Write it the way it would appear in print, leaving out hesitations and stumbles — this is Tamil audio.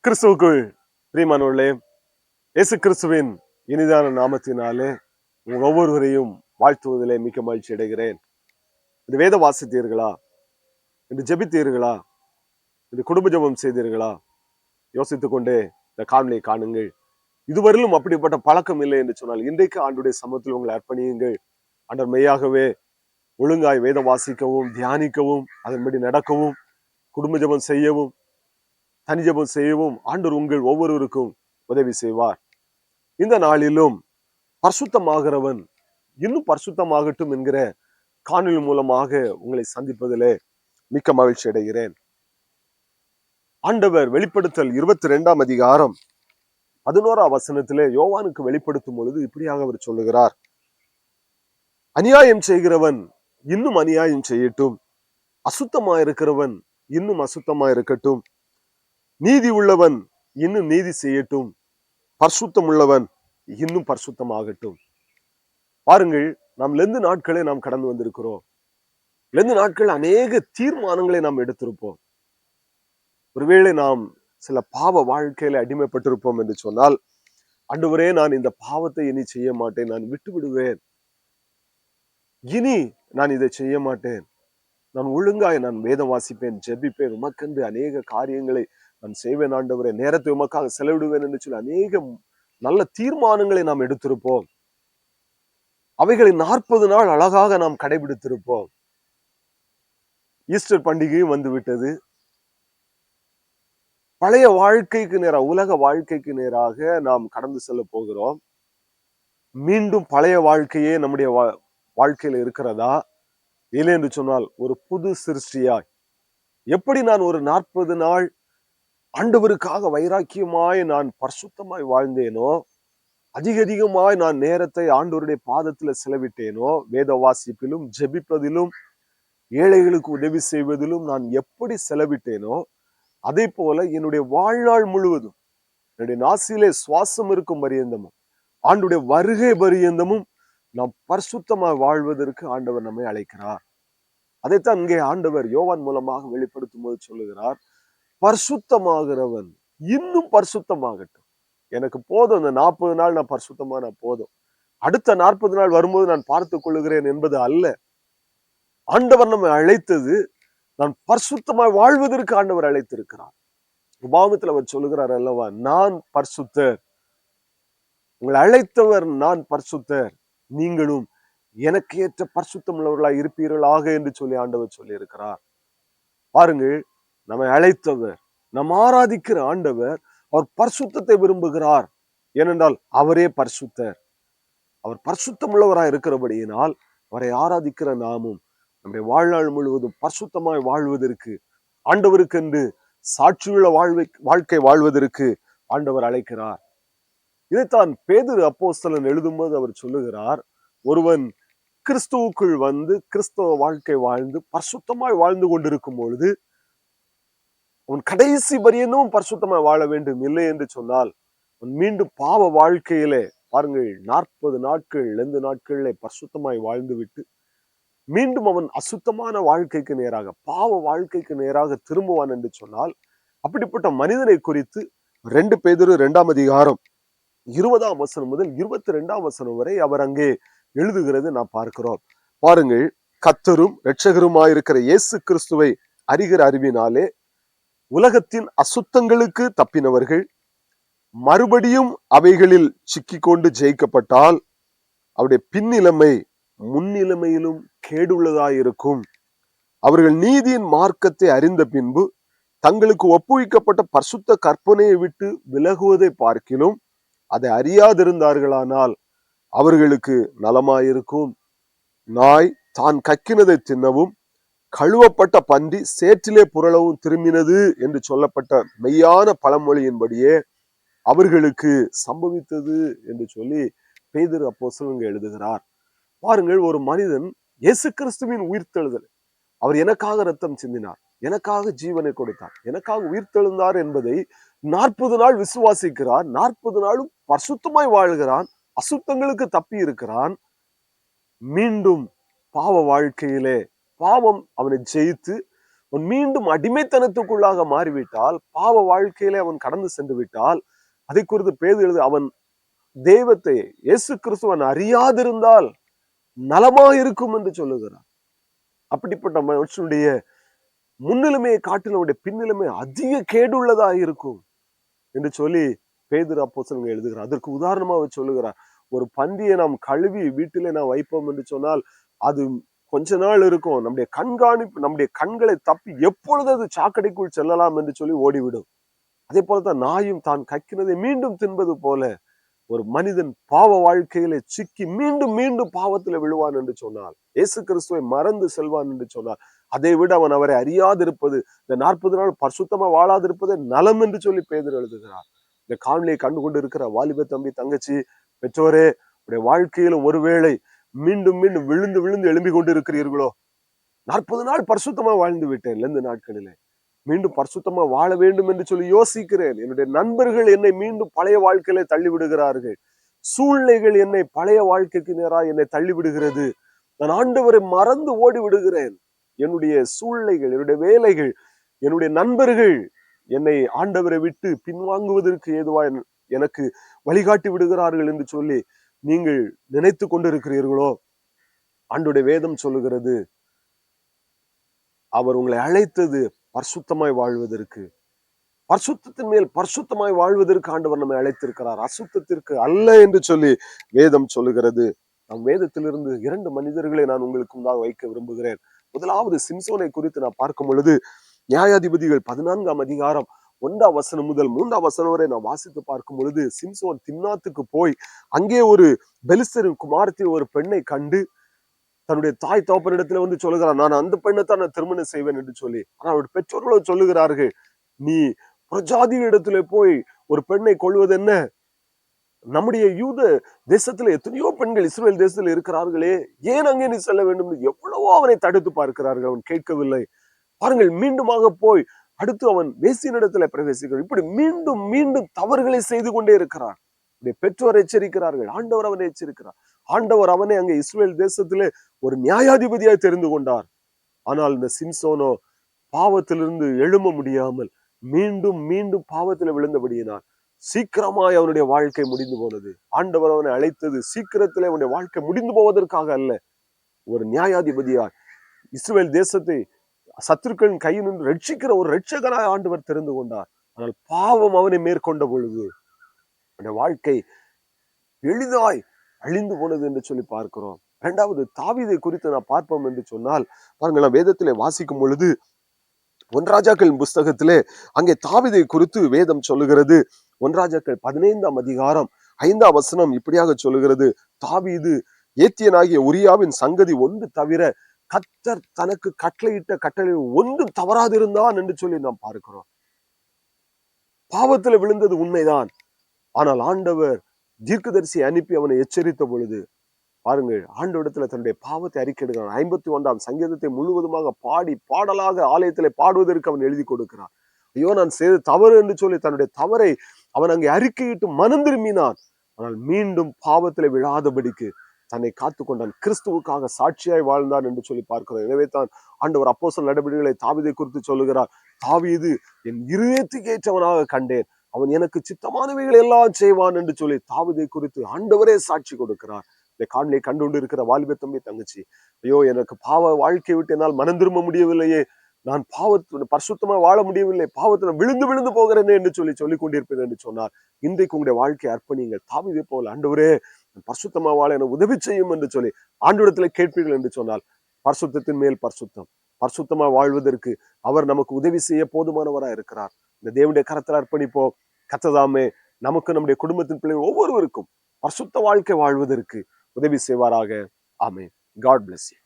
கிறிஸ்துவுக்குள் பிரியமானவர்களே, இயேசு கிறிஸ்துவின் இனிதான நாமத்தினாலே உங்கள் ஒவ்வொருவரையும் வாழ்த்துவதிலே மிக்க மகிழ்ச்சி அடைகிறேன். இந்த வேத வாசித்தீர்களா? இந்த ஜெபித்தீர்களா? இந்த குடும்ப ஜெபம் செய்தீர்களா? யோசித்துக் கொண்டே இந்த காணொலியை காணுங்கள். இதுவரையிலும் அப்படிப்பட்ட பழக்கம் இல்லை என்று சொன்னால் இன்றைக்கு ஆண்டுடைய சமூகத்தில் உங்களை அர்ப்பணியுங்கள். ஆண்டவர் மெய்யாகவே ஒழுங்காய் வேதம் வாசிக்கவும், தியானிக்கவும், அதன்படி நடக்கவும், குடும்ப ஜெபம் செய்யவும், தனி ஜெபம் செய்யவும் ஆண்டவர் உங்கள் ஒவ்வொருவருக்கும் உதவி செய்வார். இந்த நாளிலும் பரிசுத்தமாகிறவன் இன்னும் பரிசுத்தமாகட்டும் என்கிற காணொலி மூலமாக உங்களை சந்திப்பதிலே மிக்க மகிழ்ச்சி அடைகிறேன். ஆண்டவர் வெளிப்படுத்தல் 22 அதிகாரம் 11 வசனத்திலே யோவானுக்கு வெளிப்படுத்தும் பொழுது இப்படியாக அவர் சொல்லுகிறார்: அநியாயம் செய்கிறவன் இன்னும் அநியாயம் செய்யட்டும், அசுத்தமாயிருக்கிறவன் இன்னும் அசுத்தமாயிருக்கட்டும், நீதி உள்ளவன் இன்னும் நீதி செய்யட்டும், பரிசுத்தம் உள்ளவன் இன்னும் பரிசுத்தமாகட்டும். பாருங்கள், நாம் லெந்து நாட்களை நாம் கடந்து வந்திருக்கிறோம். லெந்து நாட்கள் அநேக தீர்மானங்களை நாம் எடுத்திருப்போம். ஒருவேளை நாம் சில பாவ வாழ்க்கையில அடிமைப்பட்டிருப்போம் என்று சொன்னால், ஆண்டவரே, நான் இந்த பாவத்தை இனி செய்ய மாட்டேன், நான் விட்டு விடுவேன், இனி நான் இதை செய்ய மாட்டேன், நான் ஒழுங்காய் நான் வேதம் வாசிப்பேன், ஜெபிப்பேன், உமக்கென்று அநேக காரியங்களை நான் செய்வேன், ஆண்டவரே, நேரத்தை உமக்காக செலவிடுவேன் என்று சொல்லி அநேக நல்ல தீர்மானங்களை நாம் எடுத்திருப்போம். அவைகளை 40 நாள் அழகாக நாம் கடைபிடித்திருப்போம். ஈஸ்டர் பண்டிகையும் வந்து விட்டது. பழைய வாழ்க்கைக்கு நேராக, உலக வாழ்க்கைக்கு நேராக நாம் கடந்து செல்ல போகிறோம். மீண்டும் பழைய வாழ்க்கையே நம்முடைய வாழ்க்கையில இருக்கிறதா? இல்லை என்று சொன்னால் ஒரு புது சிருஷ்டியாய் எப்படி நான் ஒரு 40 நாள் ஆண்டவருக்காக வைராக்கியமாய் நான் பரிசுத்தமாய் வாழ்ந்தேனோ, அதிகமாய் நான் நேரத்தை ஆண்டவருடைய பாதத்துல செலவிட்டேனோ, வேத வாசிப்பிலும் ஜெபிப்பதிலும் ஏழைகளுக்கு உதவி செய்வதிலும் நான் எப்படி செலவிட்டேனோ, அதே போல என்னுடைய வாழ்நாள் முழுவதும், என்னுடைய நாசியிலே சுவாசம் இருக்கும் பரியந்தமும், ஆண்டுடைய வருகை பரியந்தமும் நாம் பரிசுத்தமாய் வாழ்வதற்கு ஆண்டவர் நம்மை அழைக்கிறார். அதைத்தான் இங்கே ஆண்டவர் யோவான் மூலமாக வெளிப்படுத்தும் போது சொல்லுகிறார்: பரிசுத்தமாகிறவன் இன்னும் பரிசுத்தமாகட்டும். எனக்கு போதும், இந்த 40 நாள் நான் பரிசுத்தமான போதும், அடுத்த 40 நாள் வரும்போது நான் பார்த்துக் கொள்ளுகிறேன் என்பது அல்ல. ஆண்டவர் நம்மை அழைத்தது நான் பரிசுத்தமாய் வாழ்வதற்கு ஆண்டவர் அழைத்திருக்கிறார். உபாகமத்தில் அவர் சொல்லுகிறார் அல்லவா, நான் பரிசுத்தர், உங்களை அழைத்தவர் நான் பரிசுத்தர், நீங்களும் எனக்கு ஏற்ற பரிசுத்தம் உள்ளவர்களாய் இருப்பீர்களாக என்று சொல்லி ஆண்டவர் சொல்லி இருக்கிறார். பாருங்கள், நம்மை அழைத்தவர், நம் ஆராதிக்கிற ஆண்டவர், அவர் பரிசுத்தத்தை விரும்புகிறார். ஏனென்றால் அவரே பரிசுத்தர். அவர் பரிசுத்தம் உள்ளவராய் இருக்கிறபடியினால் அவரை ஆராதிக்கிற நாமும் நம்முடைய வாழ்நாள் முழுவதும் பரிசுத்தமாய் வாழ்வதற்கு, ஆண்டவருக்கு என்று சாட்சியுள்ள வாழ்க்கை வாழ்வதற்கு ஆண்டவர் அழைக்கிறார். இதைத்தான் பேதுரு அப்போஸ்தலன் எழுதும்போது அவர் சொல்லுகிறார்: ஒருவன் கிறிஸ்துவுக்குள் வந்து கிறிஸ்தவ வாழ்க்கை வாழ்ந்து பரிசுத்தமாய் வாழ்ந்து கொண்டிருக்கும் பொழுது அவன் கடைசி பரியந்தமும் பரிசுத்தமாய் வாழ வேண்டும். இல்லை என்று சொன்னால் அவன் மீண்டும் பாவ வாழ்க்கையிலே, பாருங்கள், 40 நாட்கள் லெந்து நாட்களிலே பரிசுத்தமாய் வாழ்ந்து விட்டு மீண்டும் அவன் அசுத்தமான வாழ்க்கைக்கு நேராக, பாவ வாழ்க்கைக்கு நேராக திரும்புவான் என்று சொன்னால், அப்படிப்பட்ட மனிதனை குறித்து 2 பேதுரு 2 அதிகாரம் 20 வசனம் முதல் 22 வசனம் வரை அவர் அங்கே எழுதுகிறது நாம் பார்க்கிறோம். பாருங்கள், கர்த்தரும் இரட்சகருமாயிருக்கிற இயேசு கிறிஸ்துவை அறிகிற அறிவினாலே உலகத்தின் அசுத்தங்களுக்கு தப்பினவர்கள் மறுபடியும் அவைகளில் சிக்கிக்கொண்டு ஜெயிக்கப்பட்டால் அவருடைய பின்னிலைமை முன்னிலைமையிலும் கேடுள்ளதாயிருக்கும். அவர்கள் நீதியின் மார்க்கத்தை அறிந்த பின்பு தங்களுக்கு ஒப்புவிக்கப்பட்ட பரிசுத்த கற்பனையை விட்டு விலகுவதை பார்க்கிலும் அதை அறியாதிருந்தார்களானால் அவர்களுக்கு நலமாயிருக்கும். நாய் தான் கக்கினதை தின்னவும் கழுவப்பட்ட பன்றி சேற்றிலே புரளவும் திரும்பினது என்று சொல்லப்பட்ட மெய்யான பழமொழியின்படியே அவர்களுக்கு சம்பவித்தது என்று சொல்லி பேதுரு அப்போஸ்தலன் எழுதுகிறார். பாருங்கள், ஒரு மனிதன் இயேசு கிறிஸ்துவின் உயிர்த்தெழுதல், அவர் எனக்காக ரத்தம் சிந்தினார், எனக்காக ஜீவனை கொடுத்தார், எனக்காக உயிர்த்தெழுந்தார் என்பதை 40 நாள் விசுவாசிக்கிறார். 40 நாளும் பரிசுத்தமாய் வாழ்கிறான், அசுத்தங்களுக்கு தப்பி இருக்கிறான். மீண்டும் பாவ வாழ்க்கையிலே பாவம் அவனை ஜெயித்து அவன் மீண்டும் அடிமைத்தனத்துக்குள்ளாக மாறிவிட்டால், பாவ வாழ்க்கையிலே அவன் கடந்து சென்று விட்டால், அதை குறித்து பேதுரு எழுது, அவன் தெய்வத்தை இயேசு கிறிஸ்துவன் அறியாதிருந்தால் நலமாயிருக்கும் என்று சொல்லுகிறார். அப்படிப்பட்ட மனுஷனுடைய முன்னிலைமையை காட்டிலும் அவனுடைய பின்னிலைமை அதிக கேடுள்ளதா இருக்கும் என்று சொல்லி பேதுரு அப்போஸ்தலன் எழுதுகிறார். அதற்கு உதாரணமா அவர் சொல்லுகிறார், ஒரு பந்தியை நாம் கழுவி வீட்டிலே நாம் வைப்போம் என்று சொன்னால் அது கொஞ்ச நாள் இருக்கும். நம்முடைய கண்காணிப்பு, நம்முடைய கண்களை தப்பி எப்பொழுது அது சாக்கடைக்குள் செல்லலாம் என்று சொல்லி ஓடிவிடும். அதே போலதான் நாயும் தான் கக்கினதை மீண்டும் தின்பது போல ஒரு மனிதன் பாவ வாழ்க்கையில சிக்கி மீண்டும் மீண்டும் பாவத்துல விழுவான் என்று சொன்னால், இயேசு கிறிஸ்துவை மறந்து செல்வான் என்று சொன்னால், அதை விட அவன் அவரை அறியாதிருப்பது, இந்த 40 நாள் பரிசுத்தமா வாழாதிருப்பதே நலம் என்று சொல்லி பேதுரு எழுதுகிறார். இந்த காணொலியை கண்டு கொண்டு இருக்கிற வாலிப தம்பி, தங்கச்சி, பெற்றோரே, உடைய வாழ்க்கையில ஒருவேளை மீண்டும் மீண்டும் விழுந்து விழுந்து எழும்பிக் கொண்டு இருக்கிறீர்களோ, 40 நாள் பரிசுத்தமா வாழ்ந்து விட்டேன் இந்த நாட்களிலே, மீண்டும் பரிசுத்தமா வாழ வேண்டும் என்று சொல்லி யோசிக்கிறேன். என்னுடைய நண்பர்கள் என்னை மீண்டும் பழைய வாழ்க்கையில தள்ளி விடுகிறார்கள். சூழ்நிலைகள் என்னை பழைய வாழ்க்கைக்கு நேராக என்னை தள்ளி விடுகிறது. நான் ஆண்டவரை மறந்து ஓடி விடுகிறேன். என்னுடைய சூழ்நிலைகள், என்னுடைய வேலைகள், என்னுடைய நண்பர்கள் என்னை ஆண்டவரை விட்டு பின்வாங்குவதற்கு ஏதுவா எனக்கு வழிகாட்டி விடுகிறார்கள் என்று சொல்லி நீங்கள் நினைத்து கொண்டிருக்கிறீர்களோ, ஆண்டவருடைய வேதம் சொல்லுகிறது, அவர் உங்களை அழைத்தது பரிசுத்தமாய் வாழ்வதற்கு, பரிசுத்தத்தின் மேல் பரிசுத்தமாய் வாழ்வதற்கு ஆண்டவர் நம்மை அழைத்திருக்கிறார், அசுத்தத்திற்கு அல்ல என்று சொல்லி வேதம் சொல்லுகிறது. நம் வேதத்திலிருந்து 2 மனிதர்களை நான் உங்களுக்கு முன்பாக வைக்க விரும்புகிறேன். முதலாவது சிம்சோனை குறித்து நான் பார்க்கும் பொழுது, நியாயாதிபதிகள் 14ஆம் அதிகாரம் 1ஆம் வசனம் முதல் 3ஆம் வசனம் வரை நான் வாசித்து பார்க்கும் பொழுது, சிம்சோன் திம்னாத்துக்கு போய் அங்கே ஒரு பெலிஸ்தரின் குமாரத்தி ஒரு பெண்ணை கண்டு தன்னுடைய தாய் தகப்பனிடத்துல வந்து சொல்லுகிறான், நான் அந்த பெண்ணை தான் நான் திருமணம் செய்வேன் என்று சொல்லி. ஆனா அவருடைய பெற்றோர்களோ சொல்லுகிறார்கள், நீ பிரஜாதி இடத்துல போய் ஒரு பெண்ணை கொள்வது என்ன? நம்முடைய யூத தேசத்துல எத்தனையோ பெண்கள் இஸ்ரேல் தேசத்துல இருக்கிறார்களே, ஏன் அங்கே நீ செல்ல வேண்டும்? எவ்வளவோ அவனை தடுத்து பார்க்கிறார்கள், அவன் கேட்கவில்லை. பாருங்கள், மீண்டுமாக போய் அடுத்து அவன் வேசியினிடத்துல பிரவேசிக்கிறான். இப்படி மீண்டும் மீண்டும் தவறுகளை செய்து கொண்டே இருக்கிறான். பெற்றோர் எச்சரிக்கிறார்கள், ஆண்டவர் அவனை எச்சரிக்கிறார். ஆண்டவர் அவனை அங்கே இஸ்ரேல் தேசத்திலே ஒரு நியாயாதிபதியாய் தெரிந்து கொண்டார். ஆனால் இந்த சிம்சோனோ பாவத்திலிருந்து எழும்ப முடியாமல் மீண்டும் மீண்டும் பாவத்தில் விழுந்தபடியினார் சீக்கிரமாய் அவனுடைய வாழ்க்கை முடிந்து போனது. ஆண்டவர் அவனை அழைத்தது சீக்கிரத்திலே அவனுடைய வாழ்க்கை முடிந்து போவதற்காக அல்ல, ஒரு நியாயாதிபதியாய் இஸ்ரேல் தேசத்தை சத்துருக்களின் கையில் நின்று ரட்சிக்கிற ஒரு ரட்சகனாய் ஆண்டவர் தெரிந்து கொண்டார். ஆனால் பாவம் அவனை மேற்கொண்ட பொழுது அவனுடைய வாழ்க்கை எளிதாய் அழிந்து போனது என்று சொல்லி பார்க்கிறோம். 2வது தாவீதை குறித்து நான் பார்ப்போம் என்று சொன்னால், பாருங்கள், வேதத்திலே வாசிக்கும் பொழுது 1 ராஜாக்களின் புஸ்தகத்திலே அங்கே தாவீதை குறித்து வேதம் சொல்லுகிறது. 1 ராஜாக்கள் 15ஆம் அதிகாரம் 5ஆம் வசனம் இப்படியாக சொல்லுகிறது, தாவீது ஏத்தியனாகிய உரியாவின் சங்கதி ஒன்று தவிர கர்த்தர் தனக்கு கட்டளையிட்ட கட்டளை ஒன்றும் தவறாதிருந்தான் என்று சொல்லி நாம் பார்க்கிறோம். பாவத்தில் விழுந்தது உண்மைதான். ஆனால் ஆண்டவர் தீர்க்கதரிசி அனுப்பி அவனை எச்சரித்த பொழுது, பாருங்கள், ஆண்டவரிடத்துல தன்னுடைய பாவத்தை அறிக்கையிடுகிறான். 51ஆம் சங்கீதத்தை முழுவதுமாக பாடி பாடலாக ஆலயத்திலே பாடுவதற்கு அவன் எழுதி கொடுக்கிறான். ஐயோ, நான் செய்த தவறு என்று சொல்லி தன்னுடைய தவறை அவன் அங்கே அறிக்கையிட்டு மனம் திரும்பினான். ஆனால் மீண்டும் பாவத்திலே விழாதபடிக்கு தன்னை காத்துக்கொண்டான், கிறிஸ்துவுக்காக சாட்சியாய் வாழ்ந்தான் என்று சொல்லி பார்க்கிறோம். எனவே தான் ஆண்டவர் அப்போஸ்தலர் நடவடிக்கைகளை தாவீதை குறித்து சொல்லுகிறார், தாவீது என் இருதயத்துக்கு ஏற்றவனாக கண்டேன், அவன் எனக்கு சித்தமானவைகள் எல்லாம் செய்வான் என்று சொல்லி தாவீதை குறித்து ஆண்டவரே சாட்சி கொடுக்கிறார். இந்த காணொலியை கண்டுகொண்டு இருக்கிற வாலிப தம்பி, தங்கச்சி, ஐயோ, எனக்கு பாவ வாழ்க்கை விட்டு என்னால் மனம் திரும்ப முடியவில்லையே, நான் பாவத்து பரிசுத்தமா வாழ முடியவில்லை, பாவத்துல விழுந்து விழுந்து போகிறேனே என்று சொல்லிக் கொண்டிருப்பேன் என்று சொன்னார். இன்றைக்கு உங்களுடைய வாழ்க்கையை அர்ப்பணிங்கள். தாவீதை போல, ஆண்டவரே பரிசுத்தமா வாழ எனக்கு உதவி செய்யும் என்று சொல்லி ஆண்டவரிடத்துல கேட்பீர்கள் என்று சொன்னால், பரிசுத்தத்தின் மேல் பரிசுத்தம், பரிசுத்தமா வாழ்வதற்கு அவர் நமக்கு உதவி செய்ய போதுமானவராக இருக்கிறார். இந்த தேவனுடைய கரத்தில் அர்ப்பணிப்போம். கர்த்தர் நமக்கு, நம்முடைய குடும்பத்தின் பிள்ளைகள் ஒவ்வொருவருக்கும் பரிசுத்த வாழ்க்கை வாழ்வதற்கு உதவி செய்வாராக. ஆமென். God bless you.